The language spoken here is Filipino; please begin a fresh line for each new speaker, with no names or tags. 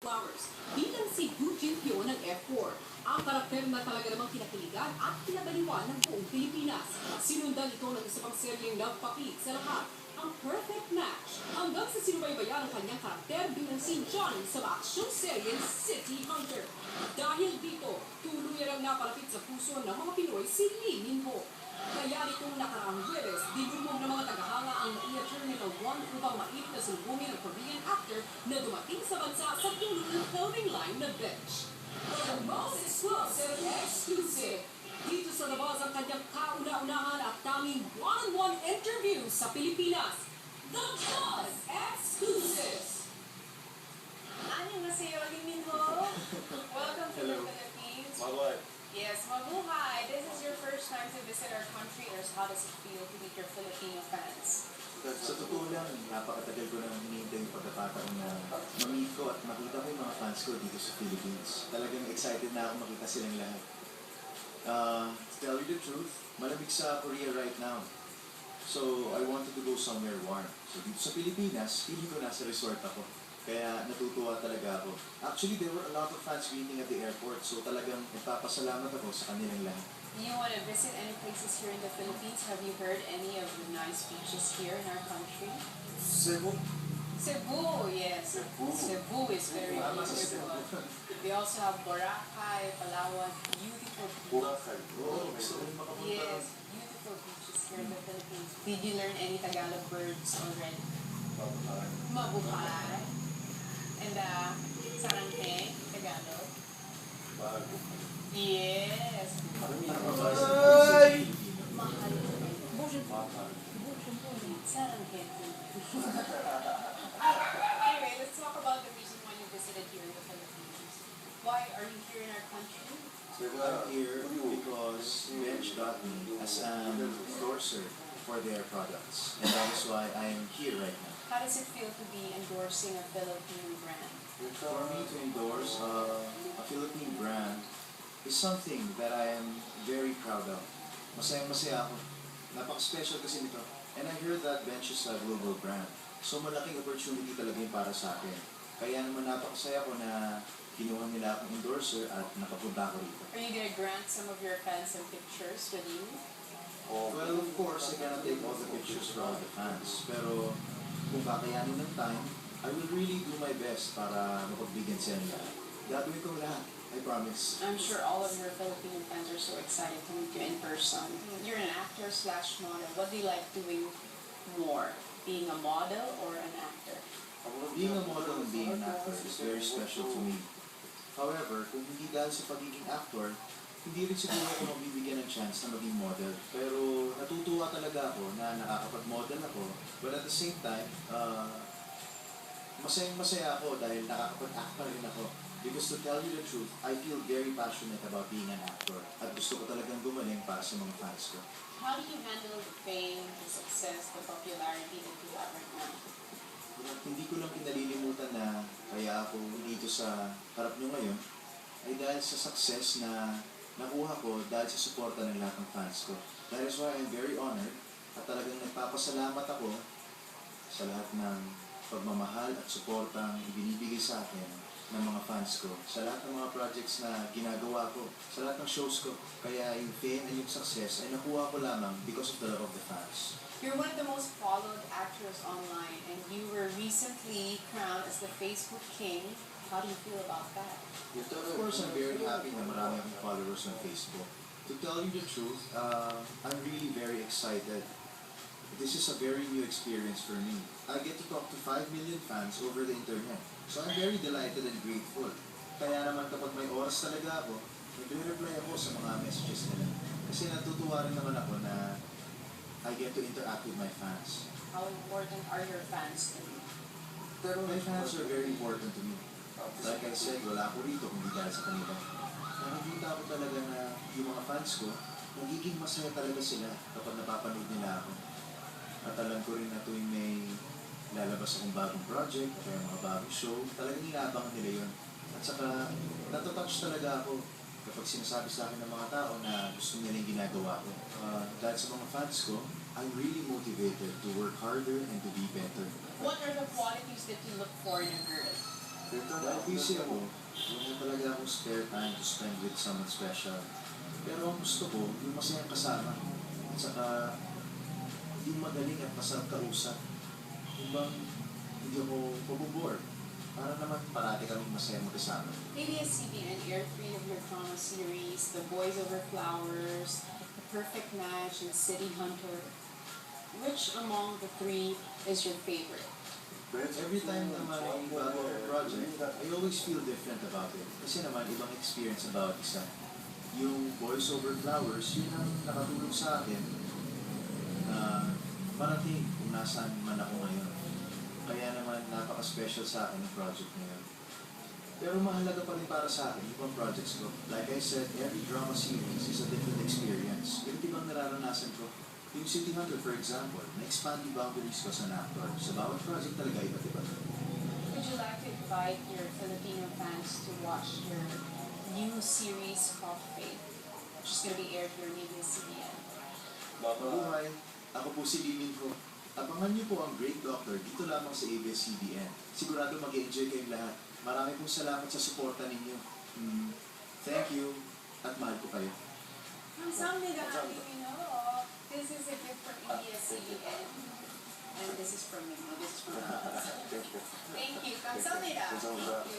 Flowers bilang si Gu Jinpyo ng F4. Ang karakter na talaga namang kinakiligan at kinabaliwan ng buong Pilipinas. Sinundan ito ng isa pang seryeng nagpakit sa lahat, ang Perfect Match. Hanggang sa sinubaybayan ang kanyang karakter bilang si Johnny sa action seryeng City Hunter. Dahil dito, tuluyan ang napalapit sa puso ng mga Pinoy si Lee Min-ho. Kaya nitong nakaraang Huwebes, dinumog ng mga tagahanga ang nai-Terminal 1 upang mailit na sulbungin ang Korean actor na dumating sa bansa sa tulong ng clothing line na Bench. The most exclusive, dito sa labas ang kanyang kauna-unahan at tanging one-on-one interview sa Pilipinas. The Buzz Exclusives! Annyeonghaseyo, Lee Min-ho. Welcome to the Philippines.
Mabuhay.
Yes, mabuhay. This is your first time to visit our country. How does it feel to meet your Filipino fans?
Sa totoo lang, napakatagal ko nang hinihintay yung pagkakataon na ma-meet ko at makita ko yung mga fans ko dito sa Philippines. Talagang excited na ako makita silang lahat. To tell you the truth, malamig sa Korea right now. So, I wanted to go somewhere warm. So, dito sa Pilipinas, feeling ko nasa resort ako. Kaya natutuwa talaga ako. Actually, there were a lot of fans waiting at the airport. So, talagang nagpapasalamat ako sa kanilang lahat.
Do you want to visit any places here in the Philippines? Have you heard any of the nice beaches here in our country?
Cebu?
Cebu, yes. Cebu is very beautiful. We also have Boracay, Palawan, beautiful beaches.
Boracay. Oo, gusto ko rin makapunta.
Yes, beautiful beaches here in the Philippines. Did you learn any Tagalog words already?
Mabuhay.
Mabuhay. And sarangke, Tagalog.
Bago.
Yes.
Ay!
Mahal.
Mahal.
Sarangke. Anyway, let's talk about the reason why you visited here in the Philippines. Why are you here in our country?
I'm here because Bench got me as an endorser for their products. And that is why I am here right now.
How does it feel to be endorsing a Philippine brand?
For me to endorse a Philippine brand is something that I am very proud of. Masayang-masaya ako. Napaka-special kasi nito. And I heard that Bench is a global brand. So malaking opportunity talaga yung para sa akin. Kaya naman napakasaya ko na kinuha nila akong endorser at nakapunta ako rito.
Are you gonna grant some of your fans some pictures with you?
Well, of course, I cannot take all the pictures for all the fans. Pero kung kakayanin ng time, I will really do my best para mapagbigyan siya nila. Gagawin ko lahat. I promise.
I'm sure all of your Filipino fans are so excited to meet you in person. You're an actor / model. What do you like doing more? Being a model or an actor?
Being a model and being an actor is very special to me. However, kung hindi dahil sa pagiging actor, hindi rin siguro ako mabibigyan ng chance na maging model. Pero natutuwa talaga ako na nakakapag-model ako. But at the same time, masayang-masaya ako dahil nakakapag-act pa rin ako. Because to tell you the truth, I feel very passionate about being an actor. At gusto ko talagang gumaling para sa mga fans ko.
How do you handle the fame, the success, the popularity that you have right now?
Hindi ko lang kinalilimutan na kaya ako dito sa harap nyo ngayon ay dahil sa success na nakuha ko dahil sa suporta ng lahat ng fans ko. That is why I'm very honored at talagang nagpapasalamat ako sa lahat ng pagmamahal at suportang ibinibigay sa akin ng mga fans ko, sa lahat ng mga projects na ginagawa ko, sa lahat ng shows ko. Kaya yung fame and yung success ay nakuha ko lamang because of the love of the fans.
You're one of the most followed actors online, and you were recently crowned as the Facebook King. How do you feel about that?
Of course, I'm very happy na marami akong followers on Facebook. To tell you the truth, I'm really very excited. This is a very new experience for me. I get to talk to 5 million fans over the internet. So I'm very delighted and grateful. Kaya naman kapag may oras talaga ako, nag-reply ako sa mga messages nila. Kasi natutuwa rin naman ako na I get to interact with my fans.
How important are your fans to you?
Pero my fans are very important to me. Like I said, wala ako rito kung di dahil sa kanila. Nakikita ko talaga na yung mga fans ko, nagiging masaya talaga sila kapag napapanood nila ako. At alam ko rin na tuwing may lalabas akong bagong project o kaya mga bagong show, talagang inaabangan nila yun. At saka, natatouch talaga ako kapag sinasabi sa akin ng mga tao na gusto nila yung ginagawa ko. Dahil sa mga fans ko, I'm really motivated to work harder and to be better.
What are the qualities that you look for in a girl?
Dahil busy ako, wala talaga akong spare time to spend with someone special. Pero ang gusto ko, yung masayang kasama. At saka, hindi magaling at masarap kausap. Yung bang, hindi ako pabubore. Para naman parati kaming masaya magkasama.
ABS-CBN aired 3 of your drama series, The Boys Over Flowers, The Perfect Match, and City Hunter. Which among the 3 is your favorite?
Every time naman may bagong project, I always feel different about it. Kasi naman, ibang experience about isa. Yung Boys Over Flowers, yun ang nakatulong sa akin na marating kung nasaan man ako ngayon. Kaya naman, napaka-special sa akin ang project na yun. Pero mahalaga pa rin para sa akin, ibang projects ko. Like I said, every drama series is a different experience. Iba't ibang nararanasan ko. Yung City Hunter, for example, na-expand yung boundaries ko sa actor. Sa bawat project talaga, iba't iba.
Would you like to invite your Filipino fans to watch your new series, Cop Fate, which is going to be aired here in ABS-CBN?
Mabuhay! Ako po si Limin Ho. Abangan niyo po ang Great Doctor dito lamang sa ABS-CBN. Sigurado mag-enjoy kayong lahat. Marami pong salamat sa suporta ninyo. Thank you at mahal ko kayo.
감사합니다. This is a gift from ABS-CBN. And this is from me. This is from us. Thank you. 감사합니다. Thank you.